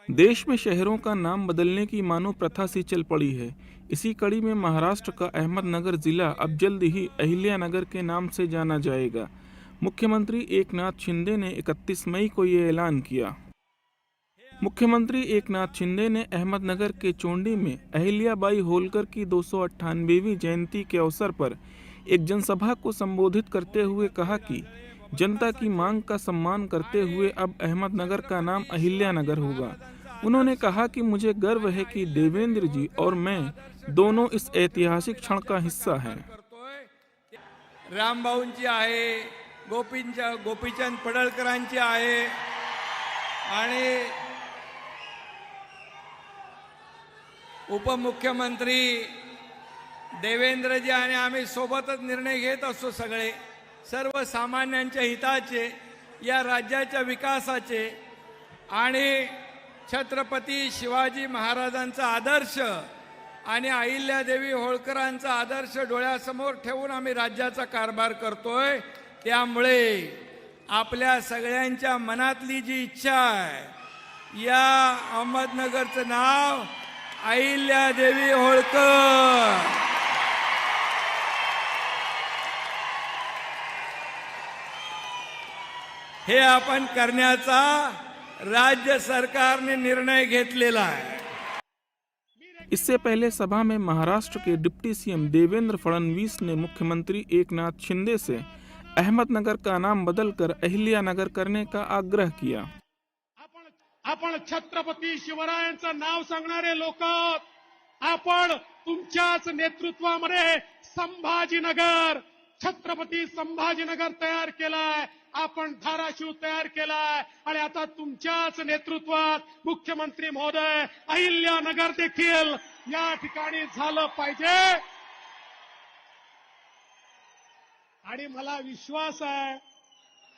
देश में शहरों का नाम बदलने की मानो प्रथा सी चल पड़ी है। इसी कड़ी में महाराष्ट्र का अहमदनगर जिला अब जल्द ही अहिल्यानगर के नाम से जाना जाएगा। मुख्यमंत्री एकनाथ शिंदे ने 31 मई को ये ऐलान किया। मुख्यमंत्री एकनाथ शिंदे ने अहमदनगर के चोंडी में अहिल्याबाई होलकर की 298वीं जयंती के अवसर पर एक जनसभा को संबोधित करते हुए कहा कि जनता की मांग का सम्मान करते हुए अब अहमदनगर का नाम अहिल्यानगर होगा। उन्होंने कहा कि मुझे गर्व है कि देवेंद्र जी और मैं दोनों इस ऐतिहासिक क्षण का हिस्सा हैं। रामभाऊंची आहे, गोपीचंद पडळकरांची आहे आणि उपमुख्यमंत्री देवेंद्रजी आणि आम्ही सोबतच निर्णय घेत असतो। सगळे सर्वसामान्यांच्या हिताचे, या राज्याच्या विकासाचे आणि छत्रपती शिवाजी महाराजांचा आदर्श आणि अहिल्यादेवी होळकरांचा आदर्श डोळ्यासमोर ठेवून आम्ही राज्याचा कारभार करतोय। त्यामुळे आपल्या सगळ्यांच्या मनातली जी इच्छा आहे, या अहमदनगरचं नाव अहिल्यादेवी होळकर हे आपण करण्याचा राज्य सरकार ने निर्णय घेतलेला है। इससे पहले सभा में महाराष्ट्र के डिप्टी सीएम देवेंद्र फडणवीस ने मुख्यमंत्री एकनाथ शिंदे से अहमदनगर का नाम बदलकर अहिल्यानगर करने का आग्रह किया। आपण छत्रपती शिवरायांचं नाव सांगणारे लोक, आपण तुमच्याच नेतृत्वामध्ये संभाजीनगर, छत्रपती संभाजीनगर तयार केलाय, आपण धाराशिव तयार केलाय आणि आता तुमच्याच नेतृत्वात मुख्यमंत्री महोदय अहिल्यानगर देखील या ठिकाणी झालं पाहिजे। आणि मला विश्वास आहे,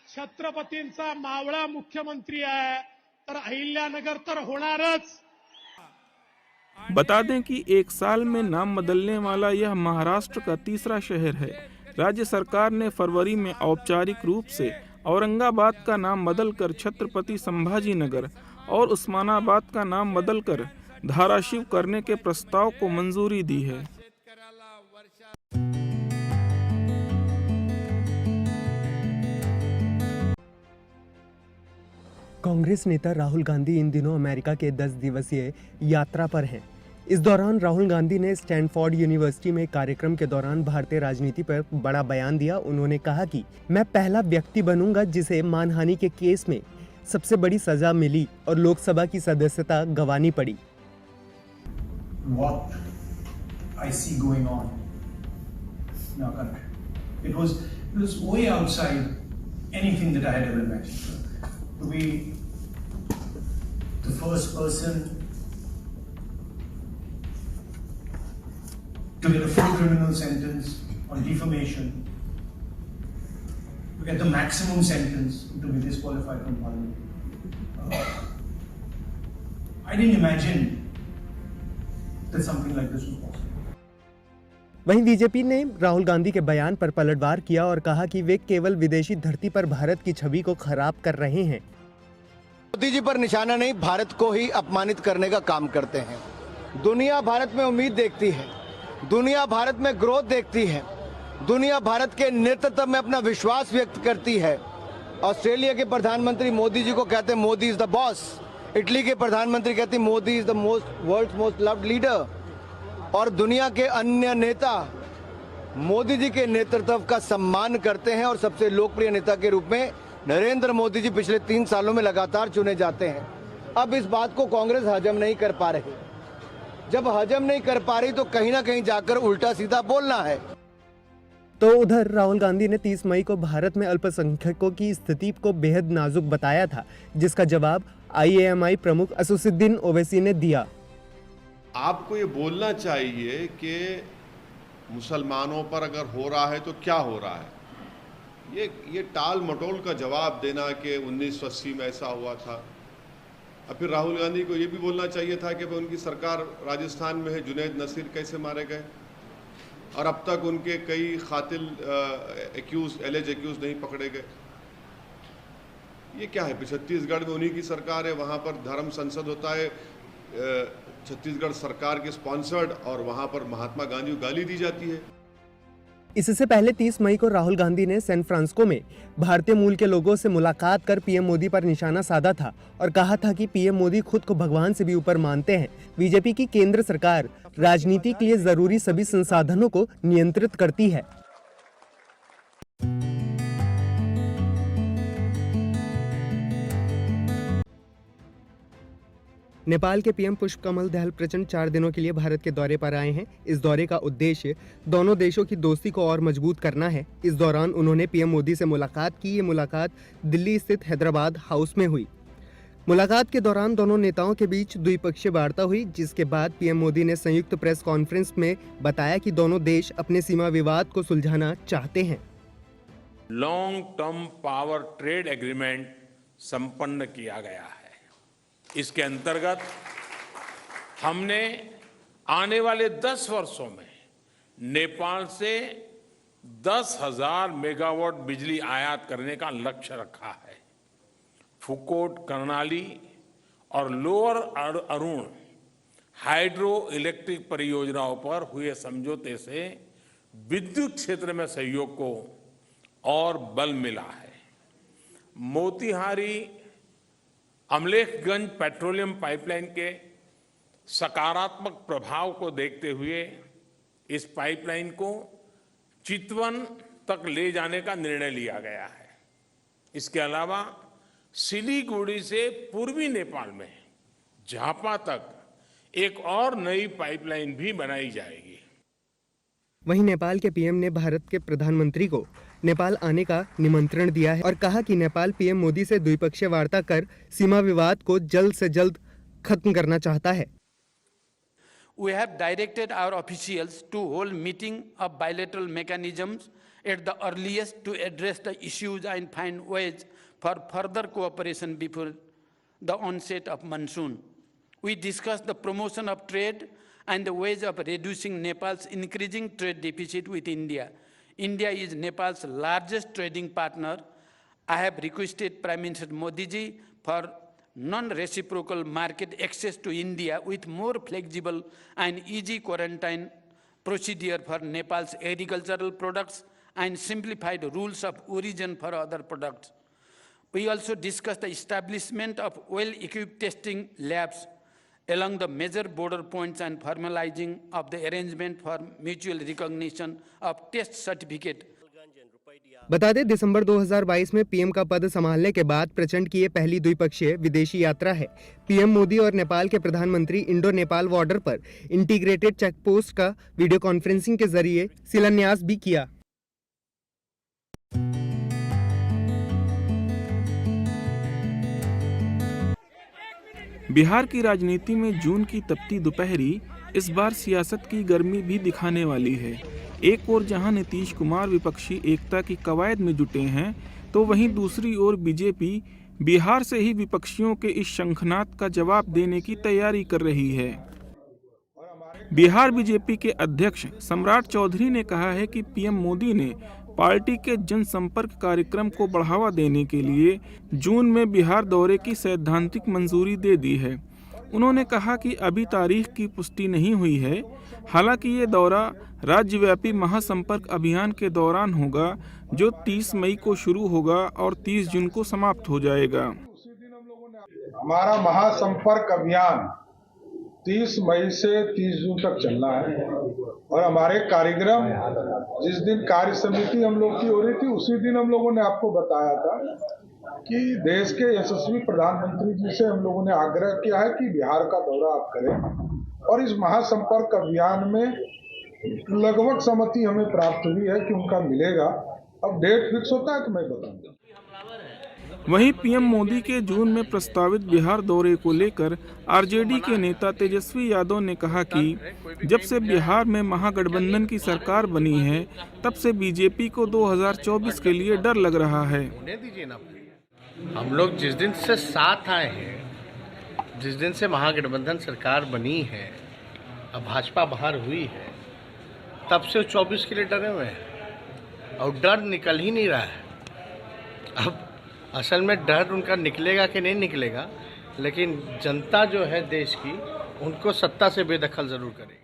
छत्रपतींचा मावळा मुख्यमंत्री आहे तर अहिल्यानगर तर होणारच। बता दें कि एक साल में नाम बदलने वाला यह महाराष्ट्र का तीसरा शहर है। राज्य सरकार ने फरवरी में औपचारिक रूप से औरंगाबाद का नाम बदलकर छत्रपति संभाजीनगर और उस्मानाबाद का नाम बदलकर धाराशिव करने के प्रस्ताव को मंजूरी दी है। कांग्रेस नेता राहुल गांधी इन दिनों अमेरिका के 10 दिवसीय यात्रा पर हैं। इस दौरान राहुल गांधी ने स्टैनफोर्ड यूनिवर्सिटी में कार्यक्रम के दौरान भारतीय राजनीति पर बड़ा बयान दिया। उन्होंने कहा कि मैं पहला व्यक्ति बनूंगा जिसे मानहानि के केस में सबसे बड़ी सजा मिली और लोकसभा की सदस्यता गंवानी पड़ी। What I see going on in our country, it was way outside anything that I had ever imagined. To be the first person to get a full criminal sentence on defamation, to get the maximum sentence, to be disqualified from parliament. I didn't imagine that something like this was possible. वहीं BJP ने राहुल गांधी के बयान पर पलटवार किया और कहा कि वे केवल विदेशी धरती पर भारत की छवि को खराब कर रहे हैं। मोदी जी पर निशाना नहीं, भारत को ही अपमानित करने का काम करते हैं। दुनिया भारत में उम्मीद देखती है, दुनिया भारत में ग्रोथ देखती है, दुनिया भारत के नेतृत्व में अपना विश्वास व्यक्त करती है। ऑस्ट्रेलिया के प्रधानमंत्री मोदी जी को कहते हैं Modi is the boss. Italy के प्रधानमंत्री कहते हैं Modi is the world's most loved leader. और दुनिया के अन्य नेता मोदी जी के नेतृत्व का सम्मान करते हैं और सबसे लोकप्रिय नेता के रूप में नरेंद्र मोदी जी पिछले 3 सालों में लगातार चुने जाते हैं। अब इस बात को कांग्रेस हजम नहीं कर पा रही। जब हजम नहीं कर पा रही तो कहीं ना कहीं जाकर उल्टा सीधा बोलना है। तो उधर राहुल गांधी ने 30 मई को भारत में अल्पसंख्यकों की स्थिति को बेहद नाजुक बताया था, जिसका जवाब IAMI प्रमुख असदुद्दीन ओवैसी ने दिया। आपको ये बोलना चाहिए कि मुसलमानों पर अगर हो रहा है तो क्या हो रहा है। ये टाल मटोल का जवाब देना कि 1980 में ऐसा हुआ था। अब फिर राहुल गांधी को ये भी बोलना चाहिए था कि उनकी सरकार राजस्थान में है, जुनैद नसीर कैसे मारे गए और अब तक उनके कई कातिल एलिज एक्यूज नहीं पकड़े गए। ये क्या है? छत्तीसगढ़ में उन्हीं की सरकार है, वहाँ पर धर्म संसद होता है, छत्तीसगढ़ सरकार के स्पॉन्सर्ड, और वहाँ पर महात्मा गांधी को गाली दी जाती है। इससे पहले 30 मई को राहुल गांधी ने सैन फ्रांसिस्को में भारतीय मूल के लोगों से मुलाकात कर पीएम मोदी पर निशाना साधा था और कहा था कि पीएम मोदी खुद को भगवान से भी ऊपर मानते हैं। बीजेपी की केंद्र सरकार राजनीति के लिए जरूरी सभी संसाधनों को नियंत्रित करती है। नेपाल के पीएम पुष्पकमल दहल प्रचंड 4 दिनों के लिए भारत के दौरे पर आए हैं। इस दौरे का उद्देश्य दोनों देशों की दोस्ती को और मजबूत करना है। इस दौरान उन्होंने पीएम मोदी से मुलाकात की। ये मुलाकात दिल्ली स्थित हैदराबाद हाउस में हुई। मुलाकात के दौरान दोनों नेताओं के बीच द्विपक्षीय वार्ता हुई, जिसके बाद पीएम मोदी ने संयुक्त प्रेस कॉन्फ्रेंस में बताया कि दोनों देश अपने सीमा विवाद को सुलझाना चाहते हैं। Long term power trade agreement संपन्न किया गया है। इसके अंतर्गत हमने आने वाले 10 वर्षों में नेपाल से 10,000 मेगावाट बिजली आयात करने का लक्ष्य रखा है। फुकोट, कर्णाली और लोअर अरुण हाइड्रो इलेक्ट्रिक परियोजनाओं पर हुए समझौते से विद्युत क्षेत्र में सहयोग को और बल मिला है। मोतीहारी अमलेखगंज पेट्रोलियम पाइपलाइन के सकारात्मक प्रभाव को देखते हुए इस पाइपलाइन को चितवन तक ले जाने का निर्णय लिया गया है। इसके अलावा सिलीगुड़ी से पूर्वी नेपाल में झापा तक एक और नई पाइपलाइन भी बनाई जाएगी। वहीं नेपाल के पीएम ने भारत के प्रधानमंत्री को नेपाल आने का निमंत्रण दिया है और कहा कि नेपाल पीएम मोदी से द्विपक्षीय वार्ता कर सीमा विवाद को जल्द से जल्द खत्म करना चाहता है। We have directed our officials to hold meeting of bilateral mechanisms at the earliest to address the issues and find ways for further cooperation before the onset of monsoon. We discussed the promotion of trade and the ways of reducing Nepal's increasing trade deficit with India. India is Nepal's largest trading partner. I have requested Prime Minister Modi ji for non-reciprocal market access to India with more flexible and easy quarantine procedure for Nepal's agricultural products and simplified rules of origin for other products. We also discussed the establishment of well-equipped testing labs along the major border points and formalizing of the arrangement for mutual recognition of test certificate. बता दें, दिसंबर 2022 में PM का पद संभालने के बाद प्रचंड की ये पहली द्विपक्षीय विदेशी यात्रा है। पीएम मोदी और नेपाल के प्रधानमंत्री इंडो नेपाल बॉर्डर पर इंटीग्रेटेड चेकपोस्ट का वीडियो कॉन्फ्रेंसिंग के जरिए शिलान्यास भी किया। बिहार की राजनीति में जून की तपती दोपहरी इस बार सियासत की गर्मी भी दिखाने वाली है। एक ओर जहां नीतीश कुमार विपक्षी एकता की कवायद में जुटे हैं, तो वहीं दूसरी ओर बीजेपी बिहार से ही विपक्षियों के इस शंखनाद का जवाब देने की तैयारी कर रही है। बिहार बीजेपी के अध्यक्ष सम्राट चौधरी ने कहा है कि पीएम मोदी ने पार्टी के जनसंपर्क कार्यक्रम को बढ़ावा देने के लिए जून में बिहार दौरे की सैद्धांतिक मंजूरी दे दी है। उन्होंने कहा कि अभी तारीख की पुष्टि नहीं हुई है। हालांकि ये दौरा राज्यव्यापी महासंपर्क अभियान के दौरान होगा, जो 30 मई को शुरू होगा और 30 जून को समाप्त हो जाएगा। हमारा महासंपर्क अभियान 30 मई से 30 जून तक चलना है और हमारे कार्यक्रम जिस दिन कार्य समिति हम लोग की हो रही थी, उसी दिन हम लोगों ने आपको बताया था कि देश के यशस्वी प्रधानमंत्री जी से हम लोगों ने आग्रह किया है कि बिहार का दौरा आप करें और इस महासंपर्क अभियान में लगभग सहमति हमें प्राप्त हुई है कि उनका मिलेगा। अब डेट फिक्स होता है तो मैं बताऊंगा। वहीं पीएम मोदी के जून में प्रस्तावित बिहार दौरे को लेकर आरजेडी के नेता तेजस्वी यादव ने कहा कि जब से बिहार में महागठबंधन की सरकार बनी है, तब से बीजेपी को 2024 के लिए डर लग रहा है। हम लोग जिस दिन से साथ आए हैं, जिस दिन से महागठबंधन सरकार बनी है, अब भाजपा बाहर हुई है, तब से 24 के लिए डरे हुए हैं और डर निकल ही नहीं रहा है। अब असल में डर उनका निकलेगा कि नहीं निकलेगा, लेकिन जनता जो है देश की, उनको सत्ता से बेदखल जरूर करेगी।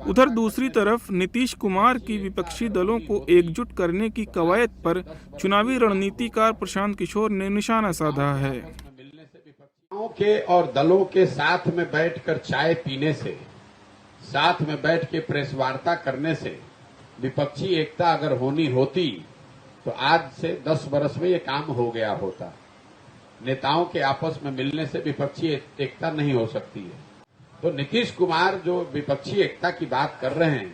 उधर दूसरी तरफ नीतीश कुमार की विपक्षी दलों को एकजुट करने की कवायद पर चुनावी रणनीतिकार प्रशांत किशोर ने निशाना साधा है। के और दलों के साथ में बैठकर चाय पीने से, साथ में बैठ के प्रेस वार्ता करने से विपक्षी एकता अगर होनी होती तो आज से 10 बरस में ये काम हो गया होता। नेताओं के आपस में मिलने से विपक्षी एकता नहीं हो सकती है। तो नीतीश कुमार जो विपक्षी एकता की बात कर रहे हैं,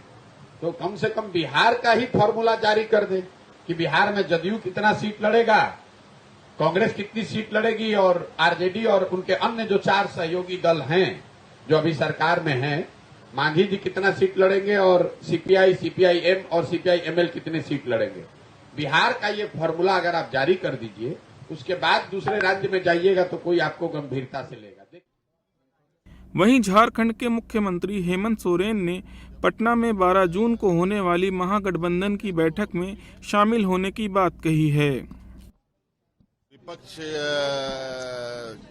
तो कम से कम बिहार का ही फॉर्मूला जारी कर दे कि बिहार में जदयू कितना सीट लड़ेगा, कांग्रेस कितनी सीट लड़ेगी और आरजेडी और उनके अन्य जो 4 सहयोगी दल हैं जो अभी सरकार में हैं, मांझी जी कितना सीट लड़ेंगे और सीपीआई, सीपीआईएम और सीपीआईएमएल कितने सीट लड़ेंगे। बिहार का ये फॉर्मूला अगर आप जारी कर दीजिए, उसके बाद दूसरे राज्य में जाइएगा तो कोई आपको गंभीरता से लेगा। वहीं झारखंड के मुख्यमंत्री हेमंत सोरेन ने पटना में 12 जून को होने वाली महागठबंधन की बैठक में शामिल होने की बात कही है। विपक्ष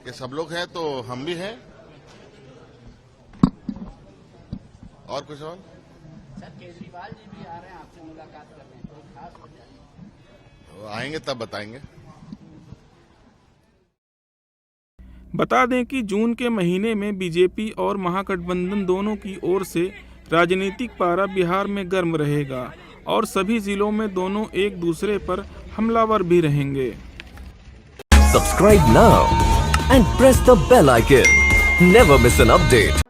के सब लोग हैं तो हम भी हैं। और कुछ और? सर, केजरीवाल जी भी आ रहे हैं आपसे मुलाकात करने, कोई खास वजह? वो आएंगे तब बताएंगे। बता दें कि जून के महीने में बीजेपी और महागठबंधन दोनों की ओर से राजनीतिक पारा बिहार में गर्म रहेगा और सभी जिलों में दोनों एक दूसरे पर हमलावर भी रहेंगे। Subscribe now and press the bell icon. Never miss an update.